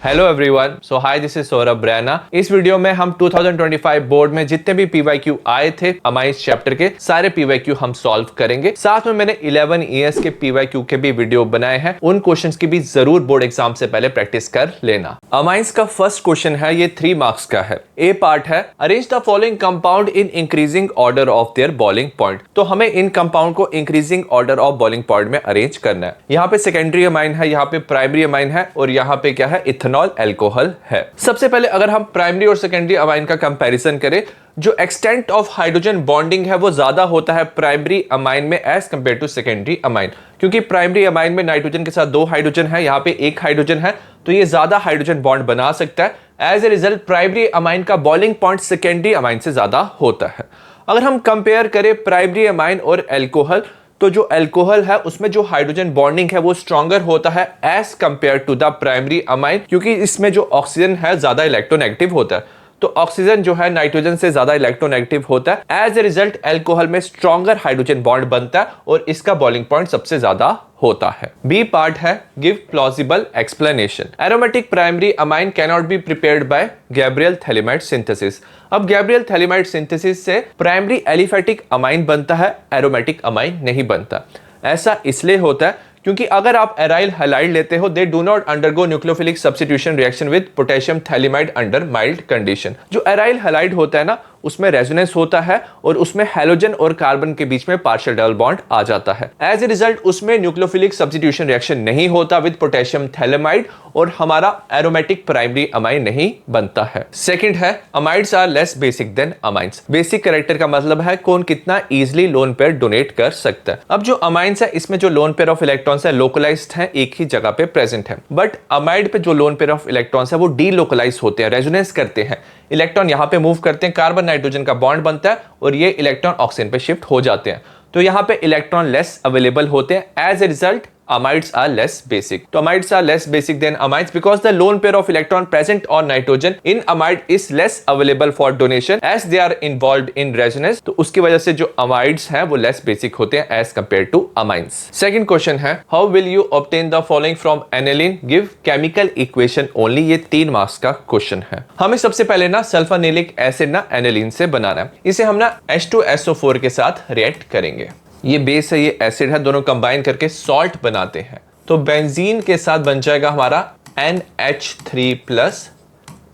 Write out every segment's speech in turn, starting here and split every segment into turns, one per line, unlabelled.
Hello everyone, so hi this is Saurabh Raina. इस video में हम 2025 बोर्ड में जितने भी पीवाईक्यू आए थे अमाइंस चैप्टर के सारे पीवाईक्यू हम सॉल्व करेंगे। साथ में मैंने 11 ईयर्स के पीवाईक्यू के भी वीडियो बनाए हैं, उन क्वेश्चंस की भी जरूर बोर्ड एग्जाम से पहले प्रैक्टिस कर लेना। अमाइंस का फर्स्ट क्वेश्चन है, ये 3 मार्क्स का है। ए पार्ट है, arrange the following compound in increasing order of their boiling point. तो हमें इन कंपाउंड को increasing order of boiling point में अरेंज करना है। यहाँ पे सेकेंडरी अमाइन है, यहाँ पे प्राइमरी अमाइन है और यहाँ पे क्या है, इथेनॉल एल्कोहल है। सबसे पहले अगर हम प्राइमरी और सेकेंडरी अमाइन का कंपैरिजन करें, जो एक्सटेंट ऑफ हाइड्रोजन बॉन्डिंग है वो ज्यादा होता है प्राइमरी अमाइन में as compared to secondary amine, क्योंकि प्राइमरी अमाइन में नाइट्रोजन के साथ 2 हाइड्रोजन है, यहाँ पे 1 हाइड्रोजन है, तो ये ज्यादा हाइड्रोजन बॉन्ड बना सकता है। As a result primary amine का बॉइलिंग पॉइंट सेकेंडरी अमाइन से ज्यादा होता है। अगर हम कंपेयर करें प्राइमरी अमाइन और एल्कोहल, तो जो एल्कोहल है उसमें जो हाइड्रोजन बॉन्डिंग है वो स्ट्रॉन्गर होता है as compared to the primary amine, क्योंकि इसमें जो ऑक्सीजन है ज्यादा इलेक्ट्रोनेगेटिव होता है। तो ऑक्सीजन जो है नाइट्रोजन से ज्यादा इलेक्ट्रोनेगेटिव होता है। एज ए रिजल्ट एल्कोहल में स्ट्रॉन्गर हाइड्रोजन बॉन्ड बनता है और इसका बॉइलिंग पॉइंट सबसे ज्यादा होता है। बी पार्ट है, give plausible explanation. Aromatic primary amine cannot be prepared by Gabriel phthalimide synthesis. अब गैब्रियल थैलेमाइड सिंथेसिस से प्राइमरी एलिफेटिक अमाइन बनता है, एरोमेटिक अमाइन नहीं बनता। ऐसा इसलिए होता है क्योंकि अगर आप एराइल हैलाइड लेते हो, they do not undergo nucleophilic substitution reaction with potassium phthalimide under mild condition. जो एराइल हैलाइड होता है ना, उसमें रेजोनेंस होता है और उसमें हैलोजन और कार्बन के बीच में पार्शियल डबल बॉन्ड आ जाता है। एज ए रिजल्ट उसमें न्यूक्लियोफिलिक सब्स्टिट्यूशन रिएक्शन नहीं होता विद पोटेशियम थैलेमाइड और हमारा एरोमेटिक प्राइमरी अमाइन नहीं बनता है। सेकंड है, amides are less basic than amines. Basic character का मतलब है कौन कितना इजीली लोन पेयर डोनेट कर सकता है। अब जो अमाइंस है इसमें जो लोन पेयर ऑफ इलेक्ट्रॉन्स है लोकलाइज्ड है, एक ही जगह पे प्रेजेंट है। बट अमाइड पे जो लोन पेयर ऑफ इलेक्ट्रॉन्स है वो डीलोकलाइज होते हैं, रेजोनेंस करते हैं। इलेक्ट्रॉन यहाँ पे मूव करते हैं, कार्बन नाइट्रोजन का बॉन्ड बनता है और ये इलेक्ट्रॉन ऑक्सीजन पे शिफ्ट हो जाते हैं। तो यहाँ पे इलेक्ट्रॉन लेस अवेलेबल होते हैं। As a result amides are less basic. तो amides are less basic than amides because the lone pair of electron present on nitrogen in amide is less available for donation as they are involved in resonance. तो उसकी वजह से जो amides हैं वो less basic होते हैं as compared to amines. Second question है, how will you obtain the following from aniline? Give chemical equation only. ये 3 मार्क्स का क्वेश्चन है। हमें सबसे पहले ना सल्फानिलिक एसिड ना एनिलीन से बनाना है। इसे हम ना H2SO4 के साथ रिएक्ट करेंगे। ये बेस है, ये एसिड है, दोनों कंबाइन करके सॉल्ट बनाते हैं। तो बेंजीन के साथ बन जाएगा हमारा NH3 प्लस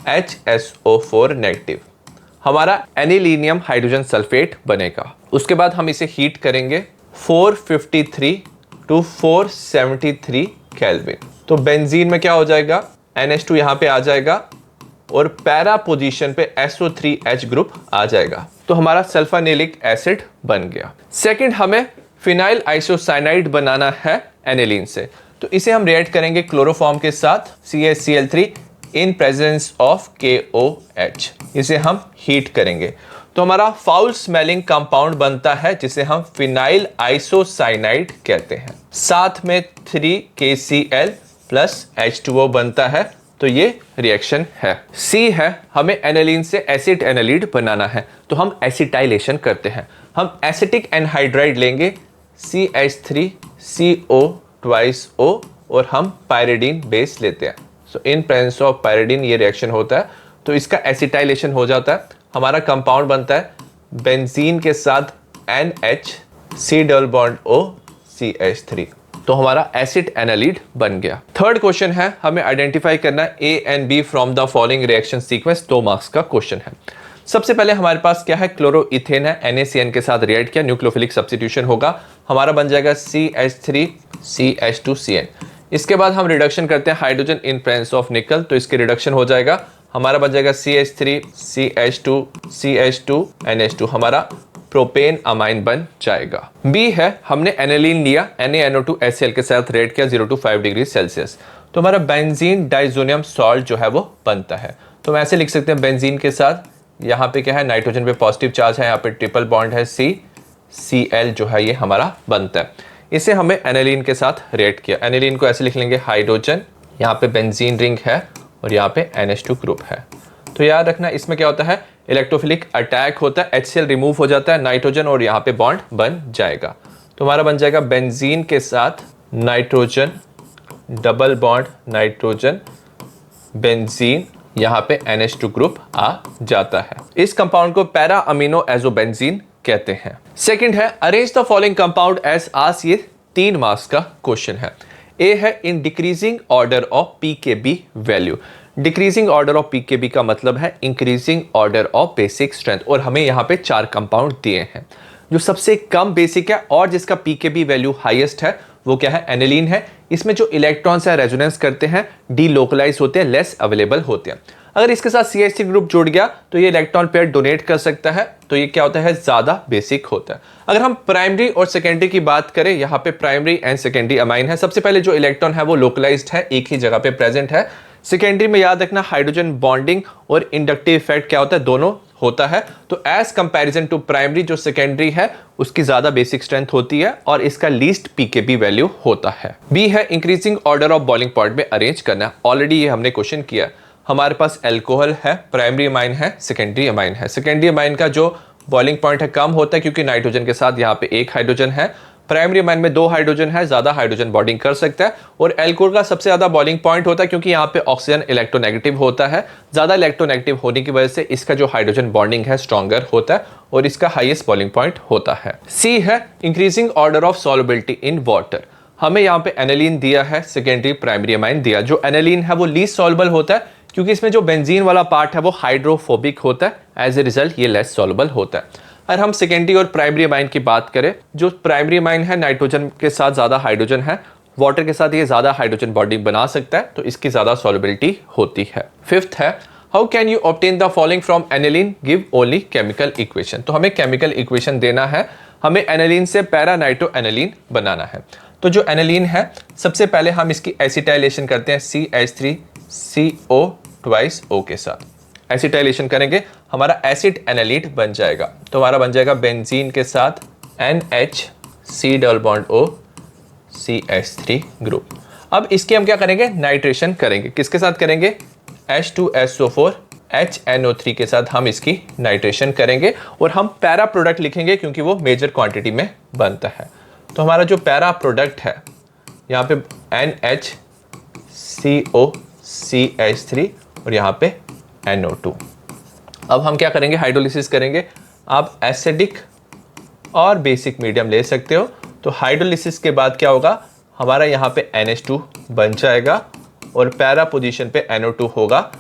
HSO4 नेगेटिव। हमारा एनिलीनियम हाइड्रोजन सल्फेट बनेगा। उसके बाद हम इसे हीट करेंगे 453 टू 473 केल्विन। तो बेंजीन में क्या हो जाएगा, NH2 यहाँ पे आ जाएगा और पैरा पोजीशन पे SO3H ग्रुप आ जाएगा। तो हमारा सल्फानिलिक एसिड बन गया। सेकंड, हमें फिनाइल आइसोसाइनाइड बनाना है एनिलीन से। तो इसे हम रिएक्ट करेंगे क्लोरोफॉर्म के साथ CaCl3 in presence of KOH। इसे हम हीट करेंगे तो हमारा फाउल स्मेलिंग कंपाउंड बनता है जिसे हम फिनाइल आइसोसाइनाइड कहते हैं। साथ में 3KCl प्लस H2O बनता है। तो ये रिएक्शन है। सी है, हमें एनिलीन से एसिड एनालिड बनाना है। तो हम एसिटाइलेशन करते हैं। हम एसिटिक एनहाइड्राइड लेंगे CH3CO2O और हम पायरिडीन बेस लेते हैं। सो इन प्रेजेंस ऑफ पायरिडीन ये रिएक्शन होता है तो इसका एसिटाइलेशन हो जाता है। हमारा कंपाउंड बनता है बेंजीन के साथ NHC≡CH3। तो हमारा एसिड एनालिड बन गया। थर्ड क्वेश्चन है, हमें आइडेंटिफाई करना A and B from the following reaction sequence. 2 marks का क्वेश्चन है। सबसे पहले हमारे पास क्या है, क्लोरोइथेन है, NaCN के साथ रिएक्ट किया, न्यूक्लियोफिलिक सब्स्टिट्यूशन होगा, हमारा बन जाएगा CH3CH2CN। इसके बाद हम रिडक्शन करते हैं हाइड्रोजन इन प्रेजेंस ऑफ निकल, तो इसके रिडक्शन हो जाएगा, हमारा बन जाएगा CH3CH2CH2NH2, हमारा प्रोपेन अमाइन बन जाएगा। बी है, हमने एनिलीन लिया, NaNO2HCl के साथ रिएक्ट किया 0 to 5 डिग्री सेल्सियस। तो हमारा बेंजीन डाइजोनियम सॉल्ट जो है वो बनता है। तो हम ऐसे लिख सकते हैं, बेंजीन के साथ यहाँ पे क्या है, नाइट्रोजन पे पॉजिटिव चार्ज है, यहाँ पे ट्रिपल बॉन्ड है CCl जो है ये हमारा बनता है। इसे हमें एनिलीन के साथ रिएक्ट किया। एनिलीन को ऐसे लिख लेंगे, हाइड्रोजन, यहाँ पे बेंजीन रिंग है और यहाँ पे NH2 ग्रुप है। तो याद रखना इसमें क्या होता है, इलेक्ट्रोफिलिक अटैक होता है, HCl रिमूव हो जाता है, नाइट्रोजन और यहाँ पे बॉन्ड बन जाएगा। तो हमारा बन जाएगा बेंजीन के साथ nitrogen, double bond nitrogen benzene, यहाँ पे NH2 ग्रुप आ जाता है। इस कंपाउंड को पैरा अमीनो एजोबेंजीन कहते हैं। सेकंड है arrange the following compound as आस, ये 3 मार्क्स का क्वेश्चन है। ए है in decreasing order of pKb value. Decreasing order of pKb का मतलब है increasing order of basic strength, और हमें यहाँ पे 4 कंपाउंड दिए हैं। जो सबसे कम बेसिक है और जिसका पीकेबी वैल्यू हाईएस्ट है वो क्या है, एनिलीन है। इसमें जो इलेक्ट्रॉन्स है रेजोनेंस करते हैं, डीलोकलाइज होते हैं, लेस अवेलेबल होते हैं। अगर इसके साथ CH3 ग्रुप जुड़ गया तो ये इलेक्ट्रॉन पेयर डोनेट कर सकता है, तो ये क्या होता है, ज्यादा बेसिक होता है। अगर हम प्राइमरी और सेकेंडरी की बात करें, यहाँ पे प्राइमरी एंड सेकेंडरी अमाइन है। सबसे पहले जो इलेक्ट्रॉन है वो लोकलाइज्ड है, एक ही जगह पे प्रेजेंट है। सेकेंडरी में याद रखना हाइड्रोजन बॉन्डिंग और इंडक्टिव इफेक्ट क्या होता है, दोनों होता है। तो एज कंपैरिजन टू प्राइमरी, जो सेकेंडरी है उसकी ज्यादा बेसिक स्ट्रेंथ होती है और इसका लीस्ट पीकेबी वैल्यू होता है। बी है increasing order of boiling point में अरेंज करना। ऑलरेडी ये हमने क्वेश्चन किया। हमारे पास एल्कोहल है, प्राइमरी अमाइन है, सेकेंडरी अमाइन है। सेकेंडरी अमाइन का जो बॉइलिंग पॉइंट है कम होता है क्योंकि नाइट्रोजन के साथ यहाँ पे 1 हाइड्रोजन है। प्राइमरी अमाइन में 2 हाइड्रोजन है, ज्यादा हाइड्रोजन बॉन्डिंग कर सकता है। और एल्कोहल का सबसे ज्यादा बॉइलिंग पॉइंट होता है क्योंकि यहाँ पे ऑक्सीजन इलेक्ट्रोनेगेटिव होता है। ज्यादा इलेक्ट्रोनेगेटिव होने की वजह से इसका जो हाइड्रोजन बॉन्डिंग है स्ट्रॉन्गर होता है और इसका हाईएस्ट बॉइलिंग पॉइंट होता है। सी है increasing order of solubility in water. हमें यहाँ पे एनिलीन दिया है, सेकेंडरी प्राइमरी अमाइन दिया। जो एनिलीन है वो लीस्ट सॉल्युबल होता है क्योंकि इसमें जो बेंजीन वाला पार्ट है वो हाइड्रोफोबिक होता है। एज ए रिजल्ट ये लेस सॉल्युबल होता है। अगर हम सेकेंडरी और प्राइमरी अमाइन की बात करें, जो प्राइमरी अमाइन है नाइट्रोजन के साथ ज्यादा हाइड्रोजन है, वाटर के साथ ये ज्यादा हाइड्रोजन बॉन्डिंग बना सकता है, तो इसकी ज्यादा सॉल्युबिलिटी होती है। फिफ्थ है how can you obtain the following from aniline, give only chemical equation. तो हमें केमिकल इक्वेशन देना है, हमें एनिलीन से पैरा नाइट्रो एनिलीन बनाना है। तो जो एनिलीन है सबसे पहले हम इसकी एसिटाइलेशन करते हैं CH3CO ट्वाइस O के साथ। एसिटाइलेशन करेंगे, हमारा एसिड एनालीट बन जाएगा। तो हमारा बन जाएगा बेंजीन के साथ NH C double O CH3 group. अब इसके हम क्या करेंगे, नाइट्रेशन करेंगे। किसके साथ करेंगे, H2SO4 HNO3 के साथ हम इसकी नाइट्रेशन करेंगे और हम पैरा प्रोडक्ट लिखेंगे क्योंकि वो मेजर क्वांटिटी में बनता है। तो हमारा जो पैरा प्रोडक्ट है यहाँ पे NHCO CH3 और यहाँ पे NO2। अब हम क्या करेंगे, हाइड्रोलिसिस करेंगे। आप एसिडिक और बेसिक मीडियम ले सकते हो। तो हाइड्रोलिसिस के बाद क्या होगा, हमारा यहाँ पे NH2 बन जाएगा और पैरा पोजीशन पे NO2 होगा।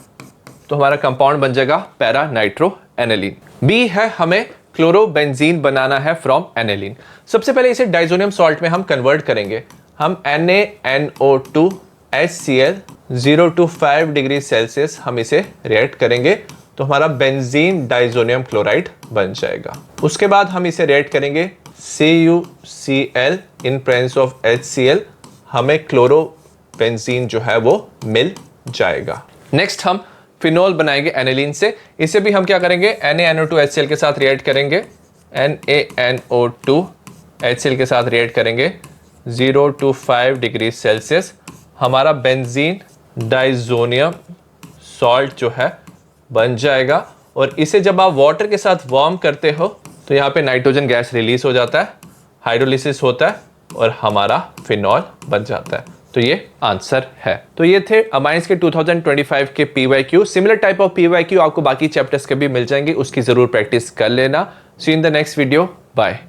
तो हमारा कंपाउंड बन जाएगा पैरा नाइट्रो एनिलीन। बी है हमें क्लोरोबेंजीन बनाना है फ्रॉम एनिलीन। सबसे पहले इसे डाइजोनियम सॉल्ट में हम कन्वर्ट करेंगे। हम NaNO2 HCl 0 to 5 degree Celsius हम इसे रिएक्ट करेंगे तो हमारा बेंजीन डाइजोनियम क्लोराइड बन जाएगा। उसके बाद हम इसे रिएक्ट करेंगे CuCl in presence of HCl, हमें क्लोरोबेंजीन जो है वो मिल जाएगा। नेक्स्ट हम फिनोल बनाएंगे एनिलीन से। इसे भी हम क्या करेंगे, NaNO2 HCl के साथ रिएक्ट करेंगे। NaNO2 HCl के साथ रिएक्ट करेंगे 0 to 5 डिग्री सेल्सियस, हमारा बेंजीन डाइजोनियम सॉल्ट जो है बन जाएगा। और इसे जब आप वाटर के साथ वार्म करते हो तो यहाँ पे नाइट्रोजन गैस रिलीज हो जाता है, हाइड्रोलिसिस होता है और हमारा फिनॉल बन जाता है। तो ये आंसर है। तो ये थे अमाइंस के 2025 के PYQ। Similar type of PYQ आपको बाकी चैप्टर्स के भी मिल जाएंगे, उसकी जरूर प्रैक्टिस कर लेना। See in the next video, bye.